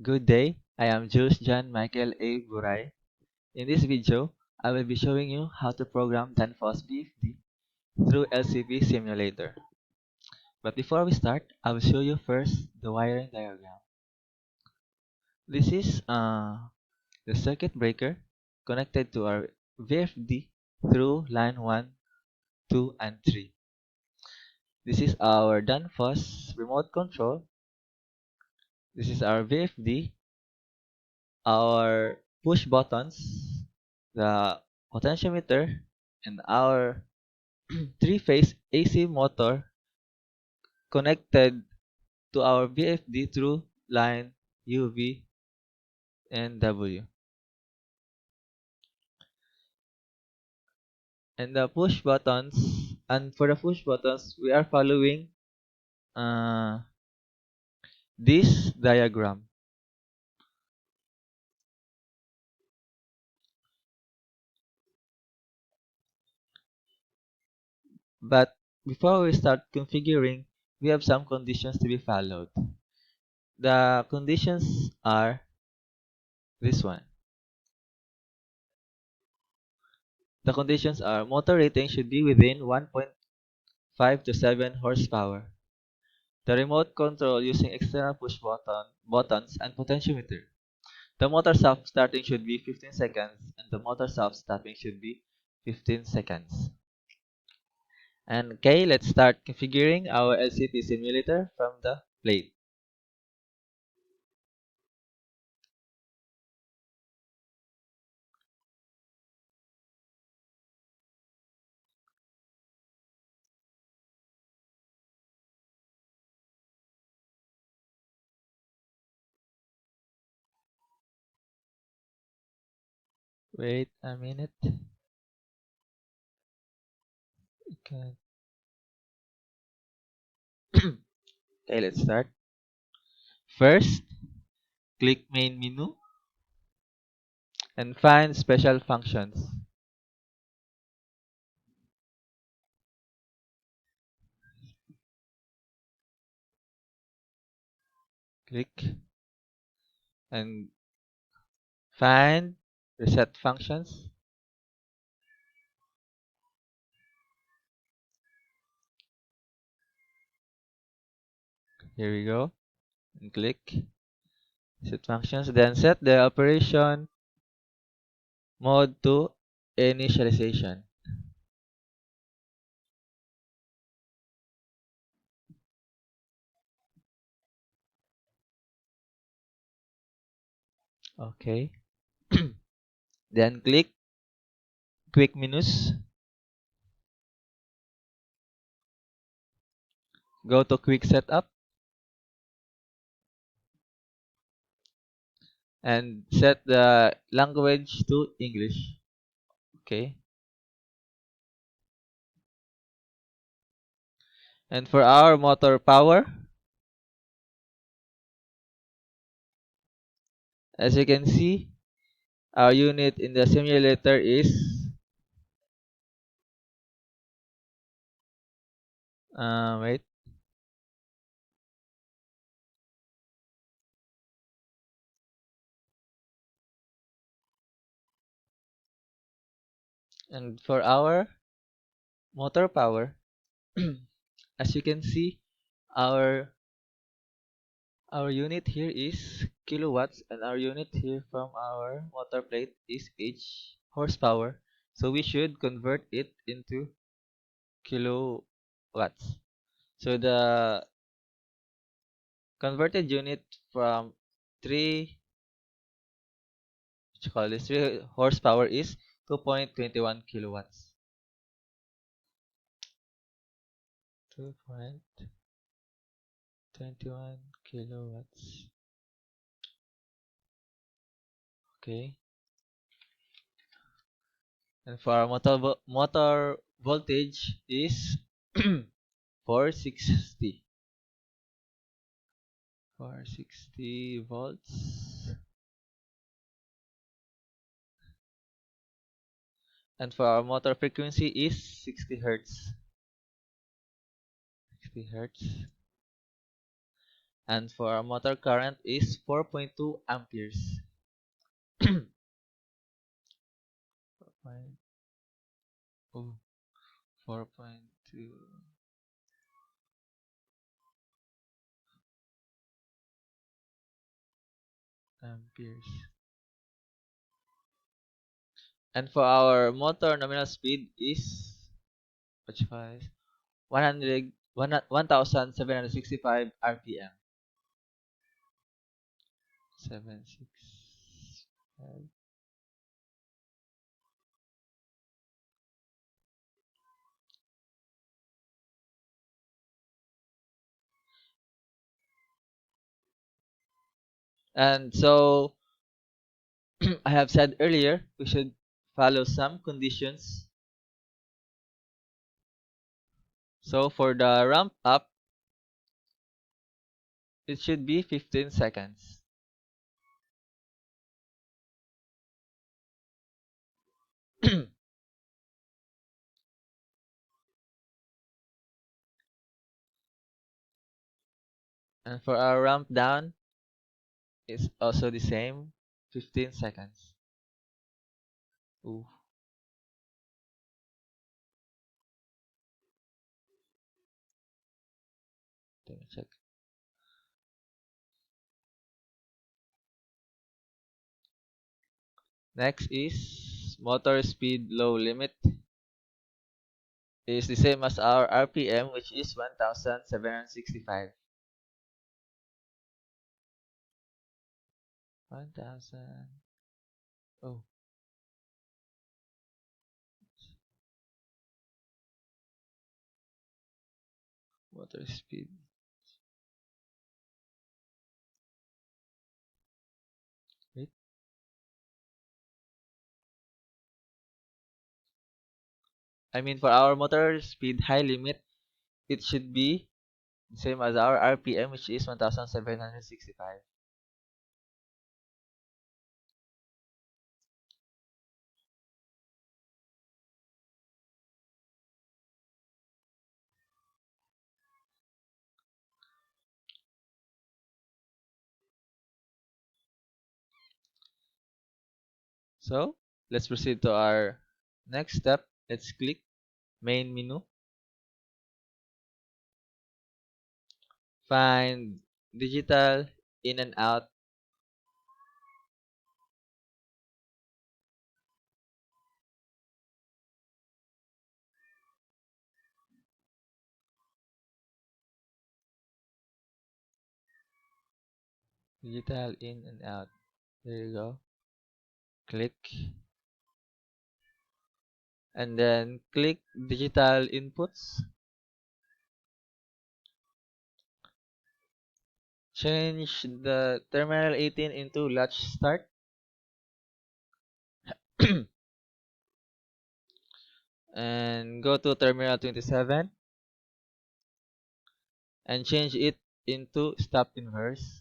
Good day, I am Jules John Michael A. Buray. In this video, I will be showing you how to program Danfoss VFD through LCP Simulator. But before we start, I will show you first the wiring diagram. This is the circuit breaker connected to our VFD through line 1, 2, and 3. This is our Danfoss remote control. This is our VFD, our push buttons, the potentiometer, and our three-phase AC motor connected to our VFD through line UV and W. And the push buttons, and for the push buttons, we are following uh, this diagram. But before we start configuring, we have some conditions to be followed. The conditions are this one. The conditions are motor rating should be within 1.5 to 7 horsepower. The remote control using external buttons and potentiometer. The motor self-starting should be 15 seconds and the motor self-stopping should be 15 seconds. And okay, let's start configuring our LCP simulator from the plate. Wait a minute. Okay, okay, let's start. First, click main menu and find special functions. Click and find reset functions. Here we go. And click set functions. Then set the operation mode to initialization. Okay. Then click quick menus. Go to quick setup and set the language to English. Okay. And for our motor power, as you can see, our unit in the simulator is wait. And for our motor power, as you can see, our our unit here is kilowatts and our unit here from our motor plate is H horsepower. So we should convert it into kilowatts. So the converted unit from 3 what you call this 3 horsepower is 2.21 kilowatts. 2.21 kilowatts. Okay. And for our motor voltage is 460 460 volts. And for our motor frequency is 60 hertz. 60 hertz. and for our motor current is 4.2 amperes. Oh, 4.2 amperes. And for our motor nominal speed is 1765 RPM. 765. And so I have said earlier we should follow some conditions. So for the ramp up, it should be 15 seconds. And for our ramp down, it's also the same, 15 seconds. Ooh, let me check. Next is motor speed low limit is the same as our RPM, which is 1765. 1000. Oh, motor speed. Wait. I mean, for our motor speed high limit, it should be the same as our RPM, which is 1765. So let's proceed to our next step. Let's click main menu, find digital in and out, digital in and out. There you go. Click and then click digital inputs. Change the terminal 18 into latch start. And go to terminal 27 and change it into stop inverse.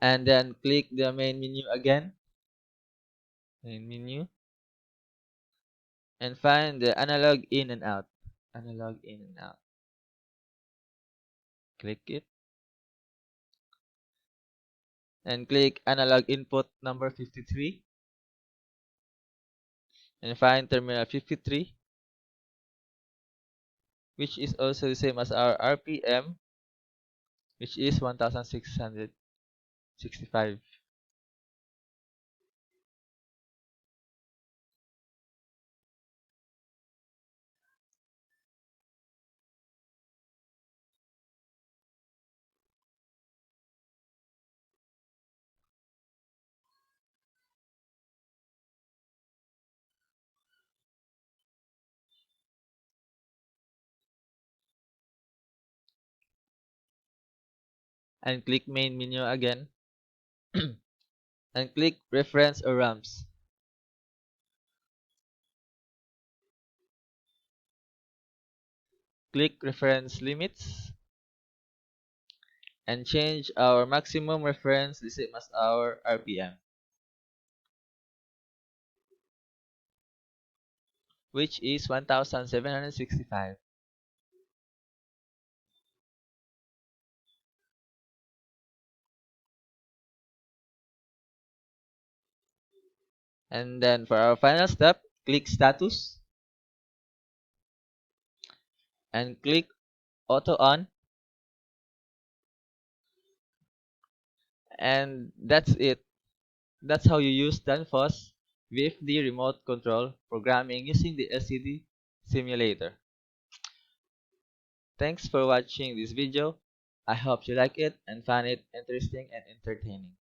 And then click the main menu again, main menu, and find the analog in and out, analog in and out. Click it and click analog input number 53 and find terminal 53, which is also the same as our RPM, which is 1665. And click main menu again and click reference or ramps. Click reference limits and change our maximum reference the same as our RPM. which is 1765. And then for our final step, click status and click auto on, and that's it. That's how you use Danfoss VFD remote control programming using the LCD simulator. Thanks for watching this video. I hope you like it and find it interesting and entertaining.